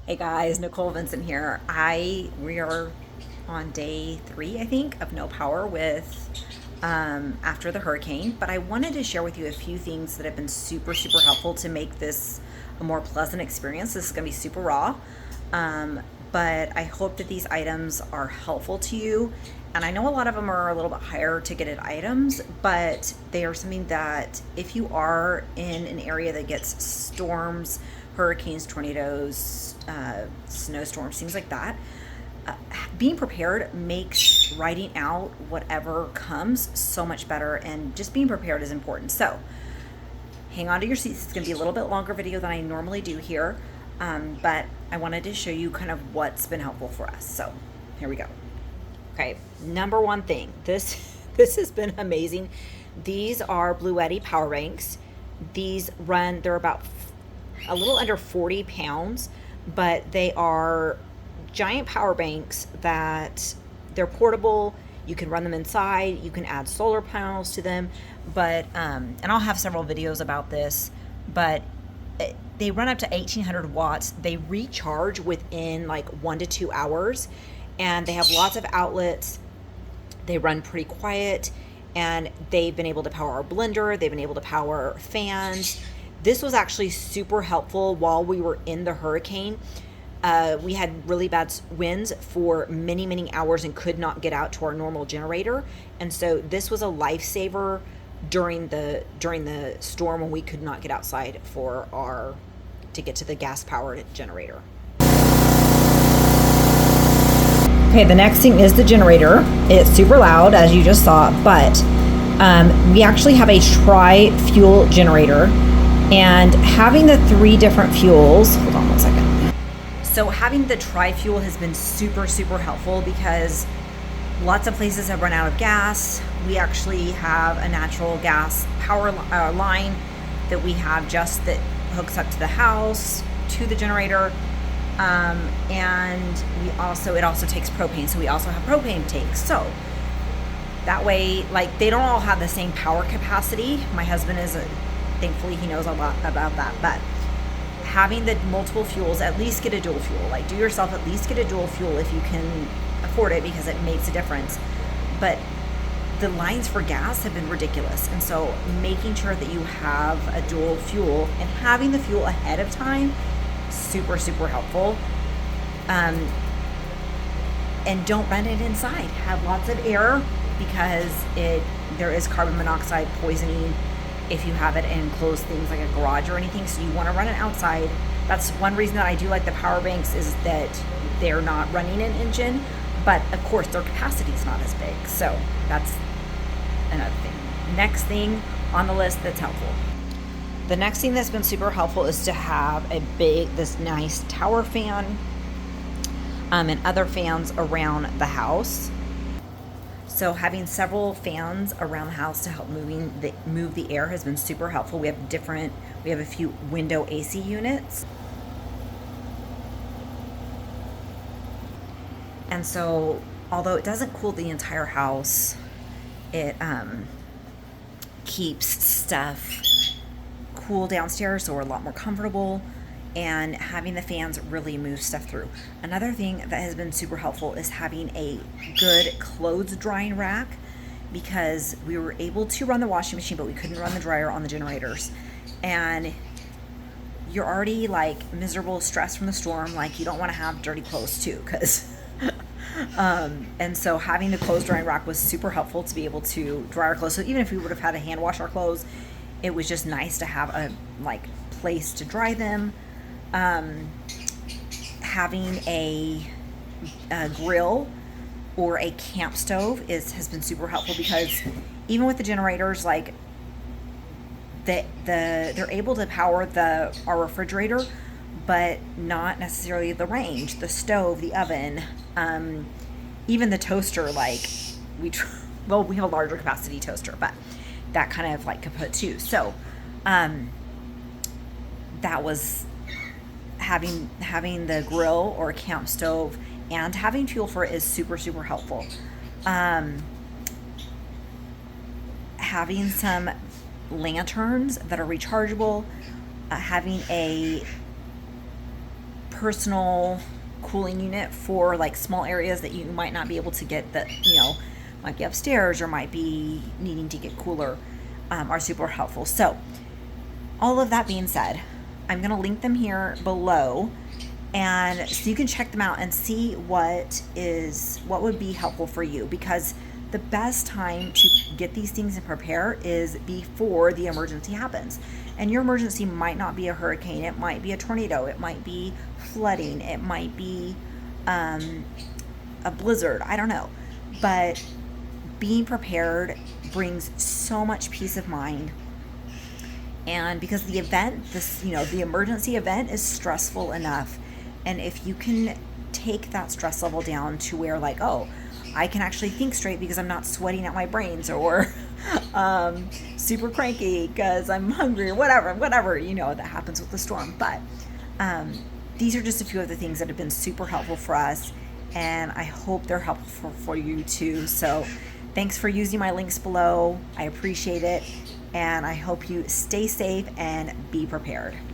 Hey guys, Nicole Vincent here. We are on day 3, I think, of no power with after the hurricane. But I wanted to share with you a few things that have been super helpful to make this a more pleasant experience. This is going to be super raw, um, but I hope that these items are helpful to you. And I know a lot of them are a little bit higher ticketed items, but they are something that if you are in an area that gets storms, hurricanes, tornadoes, snowstorms, things like that, being prepared makes writing out whatever comes so much better, and just being prepared is important. So hang on to your seats. It's going to be a little bit longer video than I normally do here, but I wanted to show you kind of what's been helpful for us. So here we go. Okay, number one thing, this has been amazing. These are Bluetti power banks. They're about a little under 40 pounds, but they are giant power banks that they're portable. You can run them inside. You can add solar panels to them, but and I'll have several videos about this, but they run up to 1800 watts. They recharge within like 1 to 2 hours, and they have lots of outlets. They run pretty quiet, and they've been able to power our blender. They've been able to power fans. This was actually super helpful while we were in the hurricane. We had really bad winds for many hours and could not get out to our normal generator. And so this was a lifesaver during the storm when we could not get outside to get to the gas powered generator. Okay, the next thing is the generator. It's super loud, as you just saw, but we actually have a tri-fuel generator, and having the 3 different fuels, hold on one second. So having the tri-fuel has been super helpful because lots of places have run out of gas. We actually have a natural gas power line that we have just that hooks up to the house, to the generator. And it also takes propane, so we also have propane tanks. So that way, like, they don't all have the same power capacity. My husband thankfully he knows a lot about that, but having the multiple fuels, at least get a dual fuel. Like, do yourself at least get a dual fuel if you can afford it, because it makes a difference. But the lines for gas have been ridiculous, and so making sure that you have a dual fuel and having the fuel ahead of time, super helpful. And don't run it inside. Have lots of air, because there is carbon monoxide poisoning if you have it in enclosed things like a garage or anything. So you want to run it outside. That's one reason that I do like the power banks, is that they're not running an engine, but of course their capacity is not as big. So that's another thing. Next thing on the list that's helpful. The next thing that's been super helpful is to have this nice tower fan, and other fans around the house. So having several fans around the house to help move the air has been super helpful. We have a few window AC units. And so although it doesn't cool the entire house, it keeps stuff cool downstairs, so we're a lot more comfortable, and having the fans really move stuff through. Another thing that has been super helpful is having a good clothes drying rack, because we were able to run the washing machine, but we couldn't run the dryer on the generators. And you're already like miserable, stressed from the storm, like you don't want to have dirty clothes too, because and so having the clothes drying rack was super helpful to be able to dry our clothes. So even if we would have had to hand wash our clothes, it was just nice to have a place to dry them. Having a grill or a camp stove has been super helpful, because even with the generators, like they're able to power our refrigerator, but not necessarily the range, the stove, the oven, even the toaster. Like we have a larger capacity toaster, but that kind of like kaput too. So that was having the grill or camp stove and having fuel for it is super helpful. Having some lanterns that are rechargeable, having a personal cooling unit for like small areas that you might not be able to get, that might be upstairs or might be needing to get cooler, are super helpful. So all of that being said, I'm going to link them here below, and so you can check them out and see what would be helpful for you, because the best time to get these things and prepare is before the emergency happens. And your emergency might not be a hurricane, it might be a tornado, it might be flooding, it might be a blizzard, I don't know. But being prepared brings so much peace of mind. And because the event, the emergency event is stressful enough. And if you can take that stress level down to where like, oh, I can actually think straight because I'm not sweating out my brains, or super cranky because I'm hungry, or whatever, that happens with the storm. But these are just a few of the things that have been super helpful for us, and I hope they're helpful for you too. So thanks for using my links below. I appreciate it, and I hope you stay safe and be prepared.